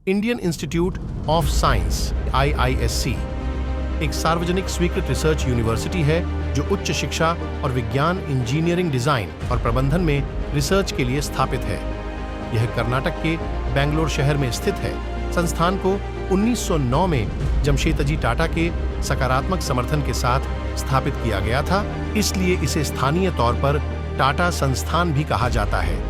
Indian institute of science IISc एक सार्वजनिक स्वीकृत रिसर्च यूनिवर्सिटी है जो उच्च शिक्षा और विज्ञान, इंजीनियरिंग, डिजाइन और प्रबंधन में रिसर्च के लिए स्थापित है। यह कर्नाटक के बेंगलोर शहर में स्थित है। संस्थान को 1909 में जमशेदजी टाटा के सकारात्मक समर्थन के साथ स्थापित किया गया था, इसलिए इसे स्थानीय तौर पर टाटा संस्थान भी कहा जाता है।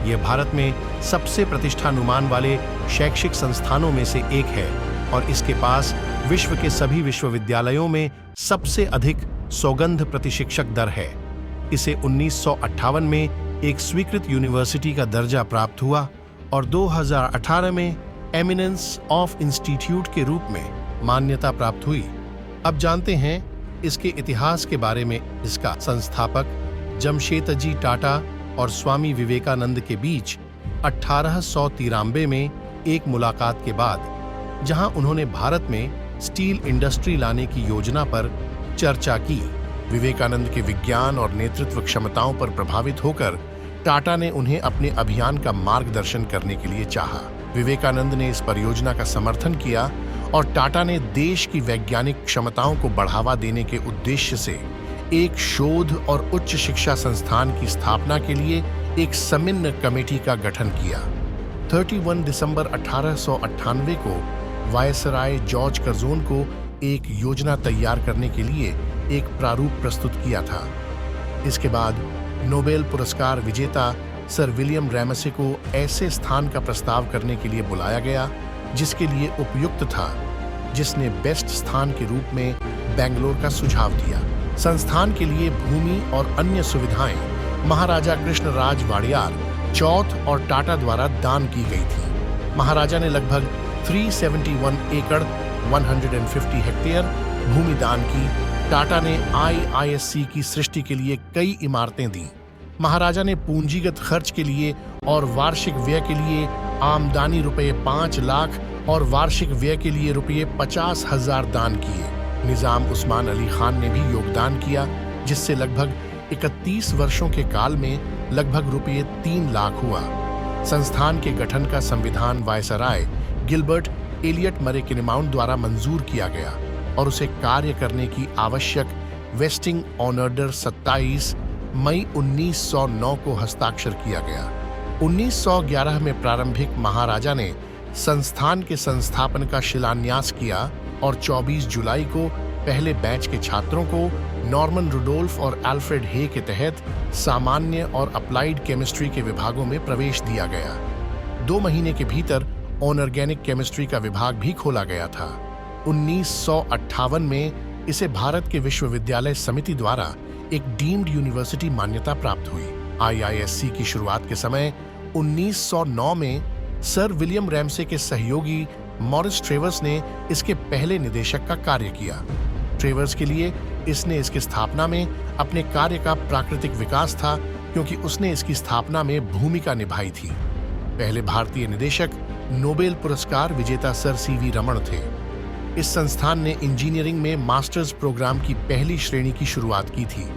यह भारत में सबसे प्रतिष्ठानुमान वाले शैक्षिक संस्थानों में से एक है और इसके पास विश्व के सभी विश्वविद्यालयों में सबसे अधिक सौगंध प्रतिशिक्षक दर है। इसे 1958 में एक स्वीकृत यूनिवर्सिटी का दर्जा प्राप्त हुआ और 2018 में एमिनेंस ऑफ इंस्टीट्यूट के रूप में मान्यता प्राप्त हुई। अब जानते हैं इसके इतिहास के बारे में। इसका संस्थापक जमशेदजी टाटा और स्वामी विवेकानंद के बीच 1893 में एक मुलाकात के बाद, जहां उन्होंने भारत में स्टील इंडस्ट्री लाने की योजना पर चर्चा की। विवेकानंद के विज्ञान और नेतृत्व क्षमताओं पर प्रभावित होकर टाटा ने उन्हें अपने अभियान का मार्गदर्शन करने के लिए चाहा। विवेकानंद ने इस परियोजना का समर्थन किया और टाटा ने देश की वैज्ञानिक क्षमताओं को बढ़ावा देने के उद्देश्य से एक शोध और उच्च शिक्षा संस्थान की स्थापना के लिए एक समिन्न कमेटी का गठन किया। 31 दिसंबर 1898 को वायसराय जॉर्ज कर्जोन को एक योजना तैयार करने के लिए एक प्रारूप प्रस्तुत किया था। इसके बाद नोबेल पुरस्कार विजेता सर विलियम रैमसे को ऐसे स्थान का प्रस्ताव करने के लिए बुलाया गया जिसके लिए उपयुक्त था, जिसने बेस्ट स्थान के रूप में बेंगलोर का सुझाव दिया। संस्थान के लिए भूमि और अन्य सुविधाएं महाराजा कृष्णराज वाडियार चौथ और टाटा द्वारा दान की गई थी। महाराजा ने लगभग 371 एकड़ 150 हेक्टेयर भूमि दान की। टाटा ने IISc की सृष्टि के लिए कई इमारतें दी। महाराजा ने पूंजीगत खर्च के लिए और वार्षिक व्यय के लिए आमदनी रुपये 5 लाख और वार्षिक व्यय के लिए रुपये 50,000 दान किए। निजाम उस्मान अली खान ने भी योगदान किया, जिससे लगभग 31 वर्षों के काल में लगभग रुपये 3 लाख हुआ। संस्थान के गठन का संविधान वायसराय गिलबर्ट एलियट मरेकिनमाउंट द्वारा मंजूर किया गया और उसे कार्य करने की आवश्यक वेस्टिंग ऑर्डर 27 मई 1909 को हस्ताक्षर किया गया। 1911 में प्रारंभिक महाराजा ने संस्थान के संस्थापन का शिलान्यास किया और 24 जुलाई को पहले बैच के छात्रों को नॉर्मन रुडोल्फ और अल्फ्रेड हे के तहत सामान्य और अप्लाइड केमिस्ट्री के विभागों में प्रवेश दिया गया। 2 महीने के भीतर ऑर्गेनिक केमिस्ट्री का विभाग भी खोला गया था। 1958 में इसे भारत के विश्वविद्यालय समिति द्वारा एक डीम्ड यूनिवर्सिटी मान्यता प्राप्त हुई। IISc की शुरुआत के समय 1909 में सर विलियम रैमसे के सहयोगी मॉरिस ट्रेवर्स ने इसके पहले निदेशक का कार्य किया। ट्रेवर्स के लिए इसने इसकी स्थापना में अपने कार्य का प्राकृतिक विकास था, क्योंकि उसने इसकी स्थापना में भूमिका निभाई थी। पहले भारतीय निदेशक नोबेल पुरस्कार विजेता सर CV रमन थे। इस संस्थान ने इंजीनियरिंग में मास्टर्स प्रोग्राम की पहली श्रेणी की शुरुआत की थी।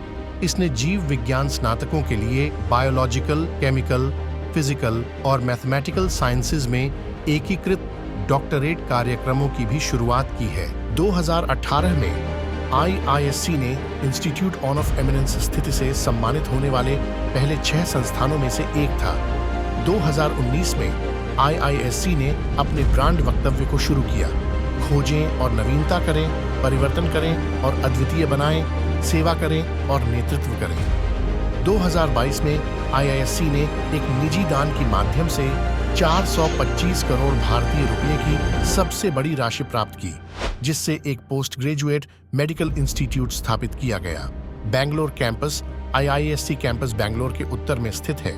इसने जीव विज्ञान स्नातकों के लिए बायोलॉजिकल, केमिकल, फिजिकल और मैथमेटिकल साइंसेज में एकीकृत डॉक्टरेट कार्यक्रमों की भी शुरुआत की है। 2018 में IISc ने इंस्टीट्यूट ऑफ एमिनेंस स्थिति से सम्मानित होने वाले पहले 6 संस्थानों में से एक था। 2019 में IISc ने अपने ब्रांड वक्तव्य को शुरू किया। खोजें और नवीनता करें, परिवर्तन करें और अद्वितीय बनाएं, सेवा करें और नेतृत्व करें। 2022 में IISc ने एक निजी दान के माध्यम से 425 करोड़ भारतीय रुपये की सबसे बड़ी राशि प्राप्त की, जिससे एक पोस्ट ग्रेजुएट मेडिकल इंस्टीट्यूट स्थापित किया गया। Bangalore campus IISc campus Bangalore के उत्तर में स्थित है।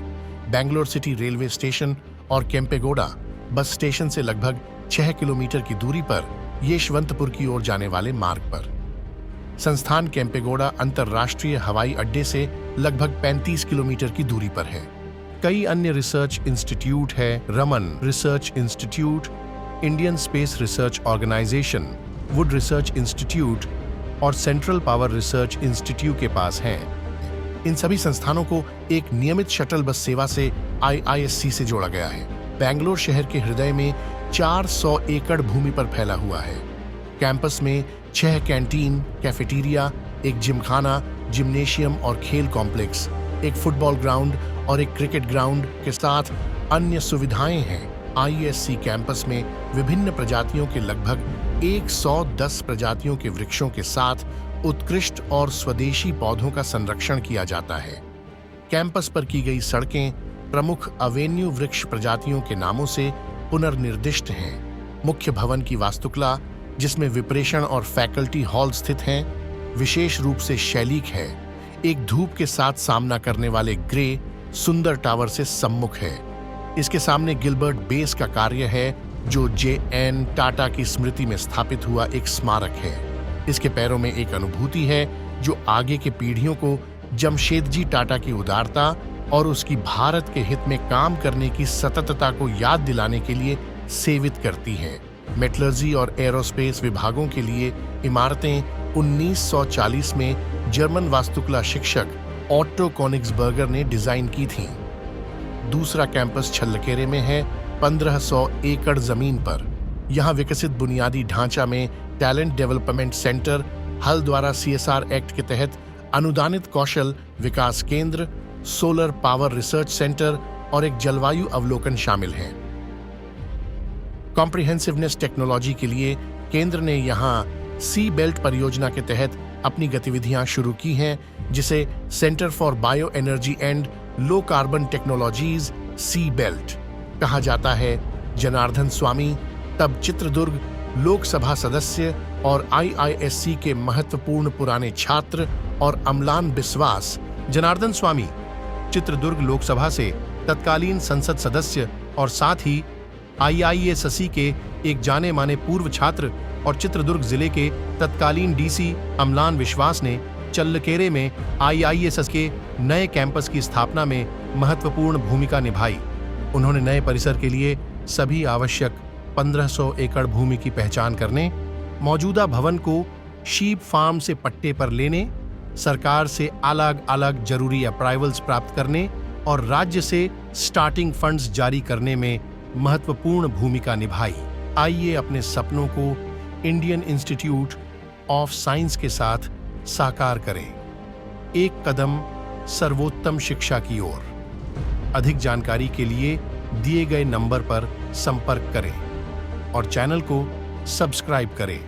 बेंगलोर सिटी रेलवे स्टेशन और केम्पेगौड़ा बस स्टेशन से लगभग 6 किलोमीटर की दूरी पर यशवंतपुर की ओर जाने वाले मार्ग पर। संस्थान केम्पेगौड़ा अंतर्राष्ट्रीय हवाई अड्डे से लगभग 35 किलोमीटर की दूरी पर है। कई अन्य रिसर्च इंस्टीट्यूट है। Raman Research Institute, Indian Space Research Organisation, Wood Research Institute और सेंट्रल पावर रिसर्च इंस्टीट्यूट के पास हैं। इन सभी संस्थानों को एक नियमित शटल बस सेवा से IISc से जोड़ा गया है। बैंगलोर शहर के हृदय में 400 एकड़ भूमि पर फैला हुआ है। कैंपस में 6 कैंटीन, कैफेटेरिया, एक जिमखाना, जिम्नेशियम और खेल कॉम्प्लेक्स, एक फुटबॉल ग्राउंड और एक क्रिकेट ग्राउंड के साथ अन्य सुविधाएं हैं। IISc कैंपस में विभिन्न प्रजातियों के लगभग 110 प्रजातियों के वृक्षों के साथ उत्कृष्ट और स्वदेशी पौधों का संरक्षण किया जाता है। कैंपस पर की गई सड़कें प्रमुख एवेन्यू वृक्ष प्रजातियों के नामों से पुनर्निर्दिष्ट हैं। मुख्य भवन की वास्तुकला, जिसमें विप्रेषण और फैकल्टी हॉल स्थित हैं, विशेष रूप से शैलीक है। एक धूप के साथ सामना करने वाले ग्रे सुंदर टावर से सम्मुख है। इसके सामने गिलबर्ट बेस का कार्य है, जो JN टाटा की स्मृति में स्थापित हुआ एक स्मारक है। इसके पैरों में एक अनुभूति है जो आगे के पीढ़ियों को जमशेदजी टाटा की उदारता और उसकी भारत के हित में काम करने की सततता को याद दिलाने के लिए सेवित करती है। मेटलर्जी और एरोस्पेस विभागों के लिए इमारतें 1940 में जर्मन वास्तुकला शिक्षक ऑट्टो कोनिग्सबर्गर ने डिजाइन की थीं। दूसरा कैंपस छल्लकेरे में है, 1500 एकड़ जमीन पर। यहाँ विकसित बुनियादी ढांचा में टैलेंट डेवलपमेंट सेंटर, हल द्वारा CSR एक्ट के तहत अनुदानित कौशल विकास केंद्र, सोलर पावर रिसर्च सेंटर और एक जलवायु अवलोकन शामिल हैं। कॉम्प्रिहेंसिवनेस टेक्नोलॉजी के लिए केंद्र ने यहाँ सी बेल्ट परियोजना के तहत अपनी गतिविधियां शुरू की हैं, जिसे Centre for Bio Energy and Low Carbon Technologies C belt कहा जाता है। जनार्दन स्वामी, तब चित्रदुर्ग लोकसभा सदस्य और IISc के महत्वपूर्ण पुराने छात्र, और अमलान बिस्वास। जनार्दन स्वामी चित्रदुर्ग लोकसभा से तत्कालीन संसद सदस्य और साथ ही IISc के एक जाने माने पूर्व छात्र और चित्रदुर्ग जिले के तत्कालीन DC अमलान विश्वास ने चल्लकेरे में IISc के नए कैंपस की स्थापना में महत्वपूर्ण भूमिका निभाई। उन्होंने नए परिसर के लिए सभी आवश्यक 1500 एकड़ भूमि की पहचान करने, मौजूदा भवन को शीप फार्म से पट्टे पर लेने, सरकार से अलग अलग जरूरी अप्रूवल्स प्राप्त करने और राज्य से स्टार्टिंग फंड्स जारी करने में महत्वपूर्ण भूमिका निभाई। आइए अपने सपनों को इंडियन इंस्टीट्यूट ऑफ साइंस के साथ साकार करें, एक कदम सर्वोत्तम शिक्षा की ओर। अधिक जानकारी के लिए दिए गए नंबर पर संपर्क करें और चैनल को सब्सक्राइब करें।